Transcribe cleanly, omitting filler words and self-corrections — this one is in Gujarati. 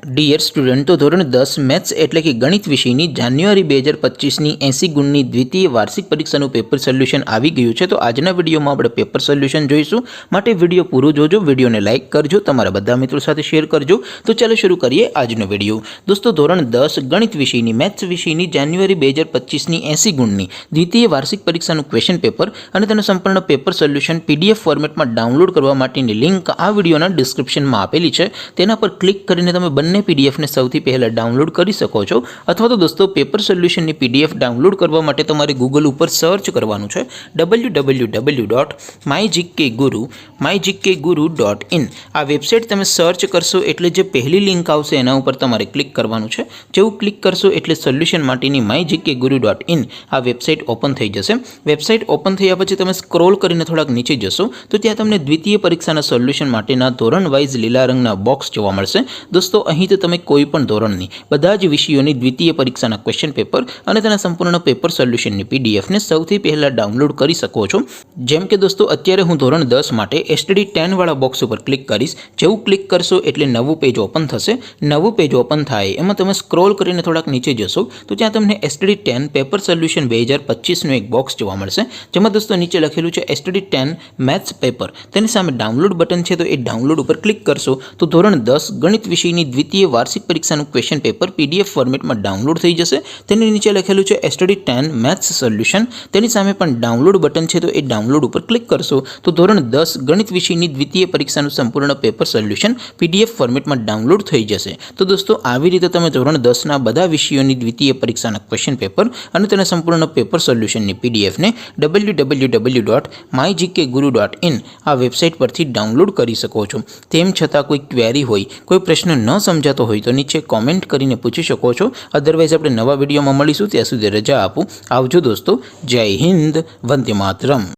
ડિયર સ્ટુડન્ટ, તો ધોરણ 10 મેથ્સ એટલે કે ગણિત વિષયની જાન્યુઆરી 2025ની 80 ગુણની દ્વિતીય વાર્ષિક પરીક્ષાનું પેપર સોલ્યુશન આવી ગયું છે। તો આજના વિડીયોમાં આપણે પેપર સોલ્યુશન જોઈશું, માટે વિડીયો પૂરો જોજો, વિડીયોને લાઇક કરજો, તમારા બધા મિત્રો સાથે શેર કરજો। તો ચાલો શરૂ કરીએ આજનો વિડીયો। દોસ્તો, ધોરણ 10 ગણિત વિષયની મેથ્સ વિષયની જાન્યુઆરી 2025ની 80 ગુણની દ્વિતીય વાર્ષિક પરીક્ષાનું ક્વેશ્ચન પેપર અને તેનું સંપૂર્ણ પેપર સોલ્યુશન PDF ફોર્મેટમાં ડાઉનલોડ કરવા માટેની લિંક આ વિડીયોના ડિસ્ક્રિપ્શનમાં આપેલી છે। તેના પર ક્લિક કરીને તમે બંને PDF ને સૌથી પહેલા ડાઉનલોડ કરી શકો છો, અથવા તો દોસ્તો પેપર સોલ્યુશનની PDF ડાઉનલોડ કરવા માટે તમારે ગૂગલ ઉપર સર્ચ કરવાનું છે www.mygkguru.in। આ વેબસાઇટ તમે સર્ચ કરશો એટલે જે પહેલી લિંક આવશે એના ઉપર તમારે ક્લિક કરવાનું છે। જેવું ક્લિક કરશો એટલે સોલ્યુશન માટેની mygkguru.in આ વેબસાઇટ ઓપન થઈ જશે। વેબસાઇટ ઓપન થયા પછી તમે સ્ક્રોલ કરીને થોડાક નીચે જશો તો ત્યાં તમને દ્વિતીય પરીક્ષાના સોલ્યુશન માટેના ધોરણ વાઇઝ લીલા રંગના બોક્સ જોવા મળશે। દોસ્તો, અહીં તો તમે કોઈ પણ ધોરણની બધા જ વિષયોની દ્વિતીય પરીક્ષાના ક્વેશ્ચન પેપર અને તેના સંપૂર્ણ પેપર સોલ્યુશનની PDF ને સૌથી પહેલાં ડાઉનલોડ કરી શકો છો। જેમ કે દોસ્તો, અત્યારે હું ધોરણ 10 માટે STD 10 વાળા બોક્સ ઉપર ક્લિક કરીશ। જેવું ક્લિક કરશો એટલે નવું પેજ ઓપન થશે। નવું પેજ ઓપન થાય એમાં તમે સ્ક્રોલ કરીને થોડાક નીચે જશો તો ત્યાં તમને STD 10 પેપર સોલ્યુશન 2025નું એક બોક્સ જોવા મળશે, જેમાં દોસ્તો નીચે લખેલું છે STD 10 મેથ્સ પેપર। તેની સામે ડાઉનલોડ બટન છે, તો એ ડાઉનલોડ ઉપર ક્લિક કરશો તો ધોરણ 10 ગણિત વિષયની દ્વિતીય વાર્ષિક પરીક્ષાનું ક્વેશ્ચન પેપર PDF ફોર્મેટમાં ડાઉનલોડ થઈ જશે। તેની નીચે લખેલું છે STD 10 મેથ્સ સોલ્યુશન। તેની સામે પણ ડાઉનલોડ બટન છે, તો એ ડાઉનલોડ ઉપર ક્લિક કરશો તો ધોરણ 10 ગણિત વિષયની દ્વિતીય પરીક્ષાનું સંપૂર્ણ પેપર સોલ્યુશન PDF ફોર્મેટમાં ડાઉનલોડ થઈ જશે। તો દોસ્તો, આવી રીતે તમે ધોરણ 10ના બધા વિષયોની દ્વિતીય પરીક્ષાના ક્વેશ્ચન પેપર અને તેના સંપૂર્ણ પેપર સોલ્યુશનની PDF ને www.mygkguru.in આ વેબસાઇટ પરથી ડાઉનલોડ કરી શકો છો। તેમ છતાં કોઈ ક્વેરી હોય, કોઈ પ્રશ્ન ન સમજાતો હોય તો નીચે કોમેન્ટ કરીને પૂછી શકો છો। અધરવાઇઝ આપણે નવા વિડીયોમાં મળીશું, ત્યાં સુધી રજા આપું। આવજો દોસ્તો, જય હિન્દ, વંદે માતરમ।